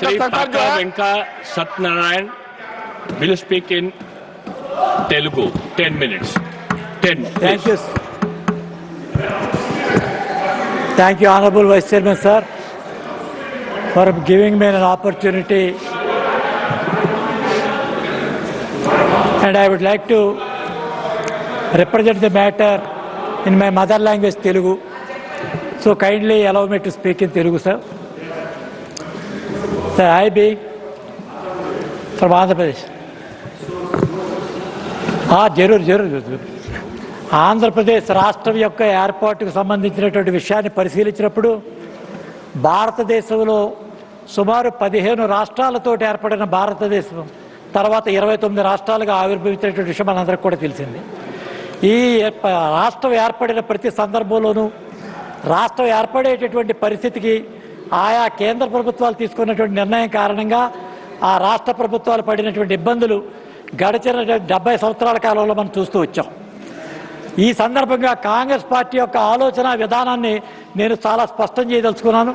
Sri Paka Venka Satnarayan will speak in Telugu. 10 minutes. 10. Thank you. Thank you, Honorable Vice Chairman, sir, for giving me an opportunity. And I would like to represent the matter in my mother language, Telugu. So kindly allow me to speak in Telugu, sir. Sir, I being from Andhra Pradesh. జరూర్ Andhra Pradesh రాష్ట్రం యొక్క ఏర్పాటుకు సంబంధించినటువంటి విషయాన్ని పరిశీలించినప్పుడు భారతదేశంలో సుమారు 15 రాష్ట్రాలతో ఏర్పడిన భారతదేశం తర్వాత 29 రాష్ట్రాలుగా ఆవిర్భవించినటువంటి విషయం మనందరికీ కూడా తెలిసింది. ఈ రాష్ట్రం ఏర్పడిన ప్రతి సందర్భంలోనూ రాష్ట్రం ఏర్పడేటటువంటి పరిస్థితికి ఆయా కేంద్ర ప్రభుత్వాలు తీసుకున్నటువంటి నిర్ణయం కారణంగా ఆ రాష్ట్ర ప్రభుత్వాలు పడినటువంటి ఇబ్బందులు గడిచిన 70 సంవత్సరాల కాలంలో మనం చూస్తూ వచ్చాం. ఈ సందర్భంగా కాంగ్రెస్ పార్టీ యొక్క ఆలోచన విధానాన్ని నేను చాలా స్పష్టం చేయదలుచుకున్నాను.